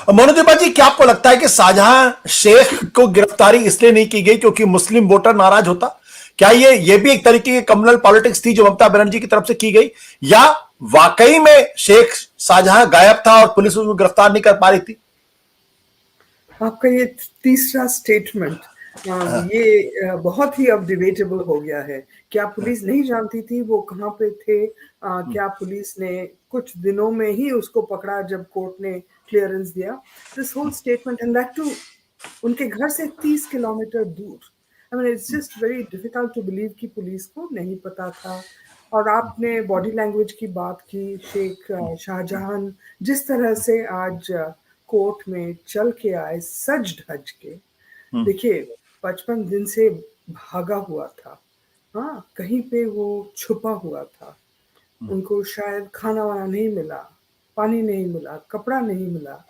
मोनुदीपा जी, क्या आपको लगता है कि शाहजहां शेख को गिरफ्तारी इसलिए नहीं की गई क्योंकि मुस्लिम वोटर नाराज होता? क्या ये भी एक तरीके की कम्युनल पॉलिटिक्स थी जो ममता बनर्जी की तरफ से की गई, या वाकई में शेख शाहजहां गायब था और पुलिस उसको गिरफ्तार नहीं कर पा रही थी? आपका ये तीसरा स्टेटमेंट ये बहुत ही अब डिबेटेबल हो गया है। क्या पुलिस नहीं जानती थी वो कहाँ पे थे? क्या पुलिस ने कुछ दिनों में ही उसको पकड़ा जब कोर्ट ने क्लियरेंस दिया? This whole statement and that too उनके घर से 30 किलोमीटर दूर। I mean it's just very difficult to believe कि पुलिस को नहीं पता था। और आपने बॉडी लैंग्वेज की बात की, शेख शाहजहां जिस तरह से आज कोर्ट में चल के आए सज धज के, देखिए 55 दिन से भागा हुआ था। हाँ, कहीं पे वो छुपा हुआ था। उनको शायद खाना वाना नहीं मिला, पानी नहीं मिला, कपड़ा नहीं मिला।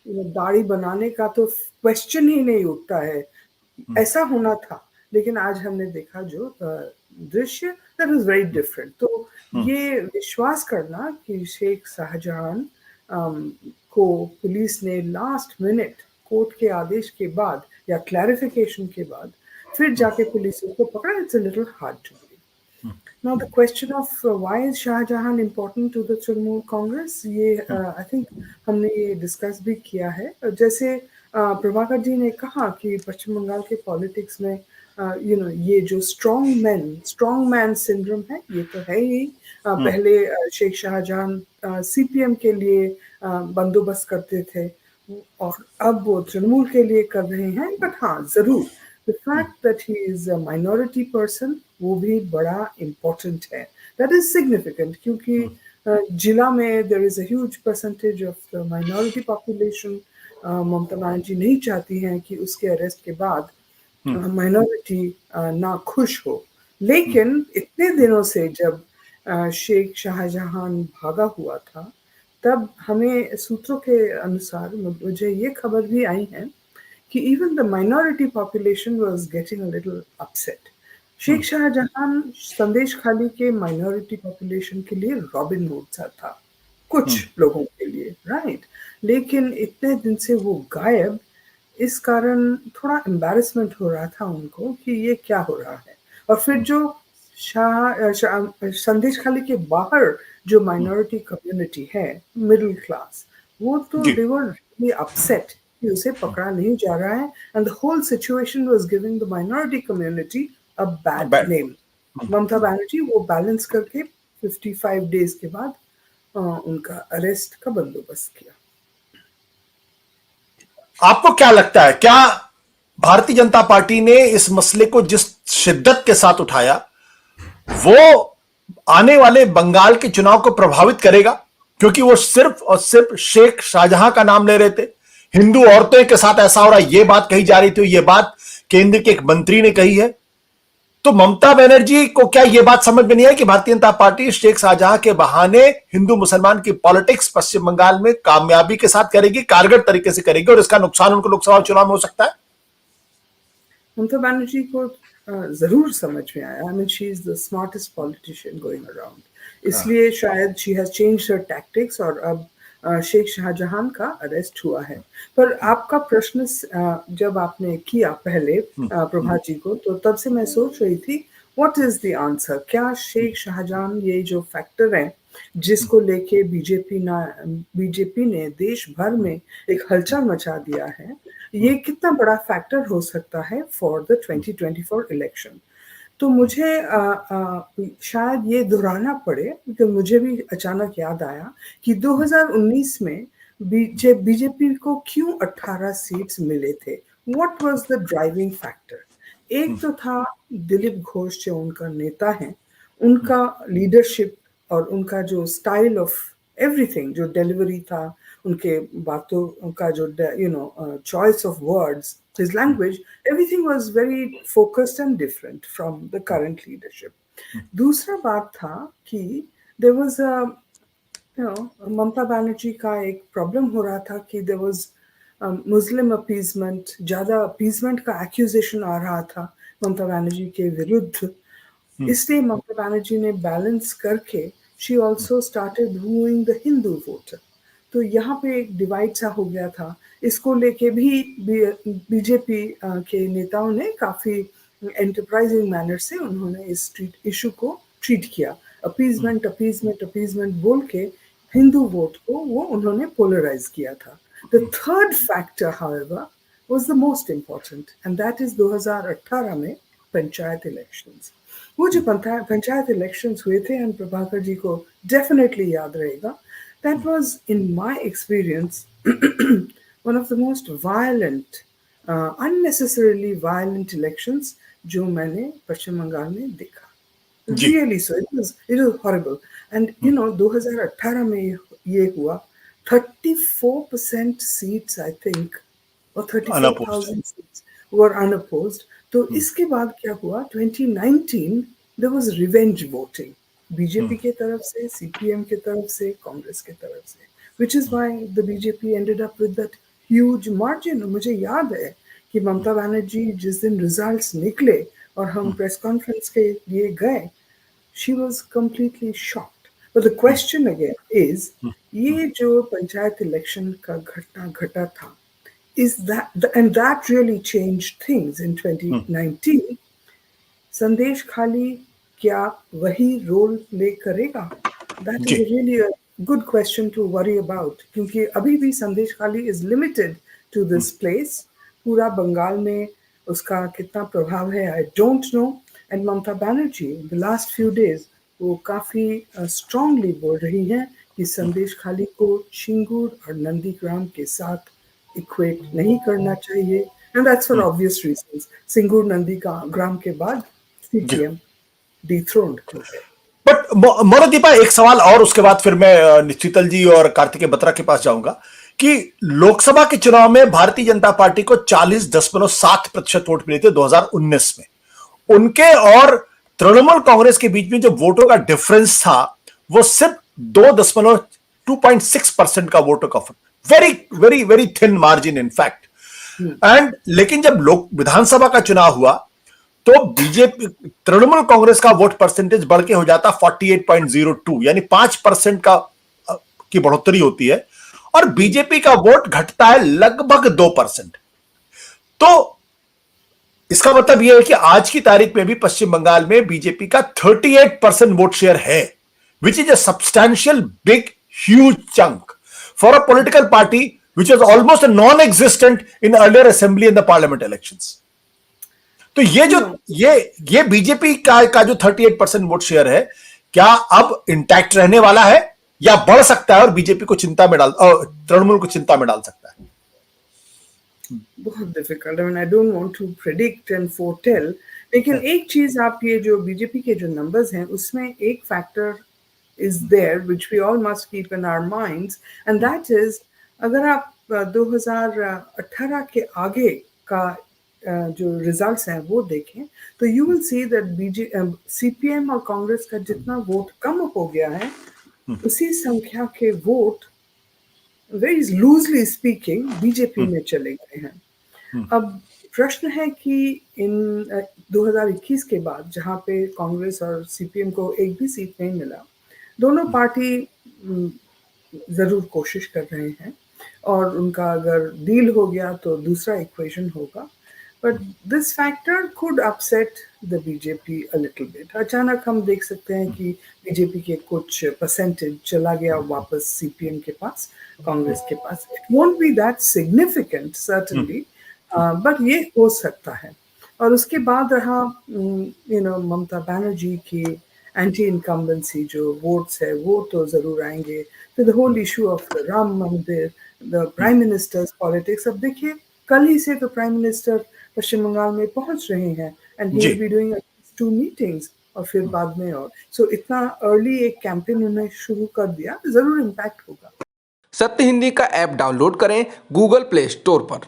दाढ़ी बनाने का तो क्वेश्चन ही नहीं उठता है, ऐसा होना था। लेकिन आज हमने देखा जो दृश्य, दैट इज वेरी डिफरेंट। तो ये विश्वास करना कि शेख शाहजहां को पुलिस ने लास्ट मिनट कोर्ट के आदेश के बाद या क्लैरिफिकेशन के बाद फिर जाके पुलिस उसको पकड़ा, it's a little hard to believe. Now the question of why is Shah Jahan important to the Trinamool Congress, ये I think हमने ये डिस्कस भी किया है। जैसे प्रभाकर जी ने कहा कि पश्चिम बंगाल के पॉलिटिक्स में ये जो स्ट्रॉन्ग मैन सिंड्रोम है, ये तो है ही। पहले शेख शाहजहां सीपीएम के लिए बंदोबस्त करते थे और अब वो तृणमूल के लिए कर रहे हैं। बट हाँ, जरूर the fact that he is a minority person वो भी बड़ा important है। That is significant क्योंकि जिला में there is a huge percentage of the minority population। Mamata Banerjee नहीं चाहती हैं कि उसके अरेस्ट के बाद माइनॉरिटी ना खुश हो। लेकिन इतने दिनों से जब शेख शाहजहां भागा हुआ था, तब हमें सूत्रों के अनुसार मुझे ये खबर भी आई है कि even the minority population was getting a little upset। Sheikh Shahjahan संदेश खाली के माइनॉरिटी पॉपुलेशन के लिए रॉबिन हुड सा था कुछ लोगों के लिए, राइट। लेकिन इतने दिन से वो गायब, इस कारण थोड़ा एम्बैरेसमेंट हो रहा था उनको कि ये क्या हो रहा है। और फिर जो संदेश खाली के बाहर जो माइनॉरिटी कम्युनिटी है, मिडिल क्लास, वो तो दे वर रियली अपसेट कि उसे पकड़ा नहीं जा रहा है। And the whole situation was giving the minority community a bad name. Mamata Banerjee वो बैलेंस करके 55 डेज के बाद उनका अरेस्ट का बंदोबस्त किया। आपको क्या लगता है, क्या भारतीय जनता पार्टी ने इस मसले को जिस शिद्दत के साथ उठाया वो आने वाले बंगाल के चुनाव को प्रभावित करेगा? क्योंकि वो सिर्फ और सिर्फ शेख शाहजहां का नाम ले रहे थे, हिंदू औरतों के साथ ऐसा हो रहा है, ये बात कही जा रही थी, ये बात केंद्र के एक मंत्री ने कही है। तो ममता बनर्जी को क्या यह बात समझ में नहीं है कि भारतीय जनता पार्टी शेख शाहजहां के बहाने हिंदू मुसलमान की पॉलिटिक्स पश्चिम बंगाल में कामयाबी के साथ करेगी, कारगर तरीके से करेगी, और इसका नुकसान उनको लोकसभा चुनाव में हो सकता है? ममता बनर्जी को जरूर समझ में आया। I mean she is the smartest politician going around, इसलिए शायद she has changed her tactics और अब शेख शाहजहां का अरेस्ट हुआ है। पर आपका प्रश्न जब आपने किया पहले प्रभात जी को, तो तब से मैं सोच रही थी व्हाट इज द आंसर। क्या शेख शाहजहां ये जो फैक्टर है जिसको लेके बीजेपी ने देश भर में एक हलचल मचा दिया है, ये कितना बड़ा फैक्टर हो सकता है फॉर द 2024 इलेक्शन? तो मुझे शायद ये दोहराना पड़े क्योंकि मुझे भी अचानक याद आया कि 2019 में बीजेपी को क्यों 18 सीट्स मिले थे। What was the driving factor? एक तो था दिलीप घोष जो उनका नेता है, उनका लीडरशिप और उनका जो स्टाइल ऑफ एवरीथिंग, जो डिलीवरी था, उनके बातों का जो choice of words, his language, everything was very focused and different from the current leadership. दूसरा बात था कि there was a Mamata Banerjee का एक प्रॉब्लम हो रहा था कि there was मुस्लिम अपीजमेंट, ज़्यादा अपीजमेंट का एक्यूजेशन आ रहा था ममता बनर्जी के विरुद्ध। इसलिए ममता बनर्जी ने बैलेंस करके she also started wooing the Hindu voter। तो यहाँ पे एक डिवाइड सा हो गया था। इसको लेके भी बीजेपी के नेताओं ने काफी एंटरप्राइजिंग मैनर से उन्होंने इस इशू को ट्रीट किया। अपीजमेंट अपीजमेंट अपीजमेंट बोल के हिंदू वोट को वो उन्होंने पोलराइज किया था। The third factor however was the most important, and that is 2018 में पंचायत इलेक्शंस। वो जो पंचायत इलेक्शंस हुए थे, एंड प्रभाकर जी को डेफिनेटली याद रहेगा, that was in my experience one of the most violent, unnecessarily violent elections जो मैंने पश्चिम बंगाल में देखा। Really, so it was horrible. And you know, 2018 में ये हुआ, 34% seats I think, और 34,000 seats were unopposed. तो इसके बाद क्या हुआ, 2019 there was revenge voting, BJP के तरफ से, सीपीएम के तरफ से, कांग्रेस के तरफ से, which is why the BJP ended up with that huge margin। मुझे याद है कि ममता बनर्जी जिस दिन रिजल्ट्स निकले और हम प्रेस कॉन्फ्रेंस के लिए गए, she was completely shocked. But the question again is, ये जो पंचायत इलेक्शन का घटना घटा था, is that, and that really changed things in 2019, संदेश खाली क्या वही रोल प्ले करेगा? That is really a good question to worry about, क्योंकि अभी भी संदेश खाली is limited to this place। पूरा बंगाल में उसका कितना प्रभाव है I don't know। And Mamata Banerjee in the last few days वो काफी strongly बोल रही हैं कि संदेश खाली को शिंगूर और नंदीग्राम के साथ इक्वेट नहीं करना चाहिए, and that's for obvious reasons। Singur Nandigram के बाद सीपीएम डिथ्रोन्ड हो गए। बट मोरदीपा, एक सवाल और उसके बाद फिर मैं शीतल जी और कार्तिकेय बत्रा के पास जाऊंगा कि लोकसभा के चुनाव में भारतीय जनता पार्टी को 40.7% वोट मिले थे 2019 में। उनके और तृणमूल कांग्रेस के बीच में जो वोटों का डिफरेंस था वो सिर्फ 2.6% का वोटों का, very very very thin margin in fact. And लेकिन जब लोक विधानसभा का चुनाव हुआ तो बीजेपी तृणमूल कांग्रेस का वोट परसेंटेज बढ़ के हो जाता 48.02, यानी 5% का की बढ़ोतरी होती है, और बीजेपी का वोट घटता है लगभग 2%। तो इसका मतलब यह है कि आज की तारीख में भी पश्चिम बंगाल में बीजेपी का 38% वोट शेयर है, which is a substantial big huge chunk for a political party which is almost non existent in earlier assembly and the parliament elections. तो ये जो ये बीजेपी का जो 38% वोट शेयर है, क्या अब इंटैक्ट रहने वाला है या बढ़ सकता है और बीजेपी को चिंता में तृणमूल को चिंता में डाल सकता है? बहुत difficult, I mean I don't want to predict and foretell, लेकिन एक चीज आप ये जो बीजेपी के जो नंबर्स हैं उसमें एक factor is there which we all must keep in our minds, and that is, अगर आप 2018 के आगे का जो रिजल्ट्स हैं वो देखें तो you will see that CPM और कांग्रेस का जितना वोट कम हो गया है उसी संख्या के vote very loosely speaking BJP में चले गए हैं। अब प्रश्न है कि इन 2021 के बाद जहां पे कांग्रेस और सीपीएम को एक भी सीट नहीं मिला, दोनों पार्टी जरूर कोशिश कर रहे हैं और उनका अगर डील हो गया तो दूसरा इक्वेशन होगा, but this factor could upset the BJP a little bit. अचानक हम देख सकते हैं कि बीजेपी के कुछ परसेंटेज चला गया वापस सीपीएम के पास, कांग्रेस के पास। It won't be that significant certainly, but ये हो सकता है। और उसके बाद रहा ममता बनर्जी की एंटी इनकम्बेंसी जो वोट्स है वो तो जरूर आएंगे। फिर the whole issue of the Ram Mandir, the prime ministers politics. अब देखिए कल ही से तो प्राइम मिनिस्टर पश्चिम बंगाल में पहुंच रहे हैं, and he will be doing 2 meetings, और फिर बाद में और सो इतना अर्ली एक कैंपेन उन्होंने शुरू कर दिया, जरूर इम्पैक्ट होगा। सत्य हिंदी का ऐप डाउनलोड करें गूगल प्ले स्टोर पर।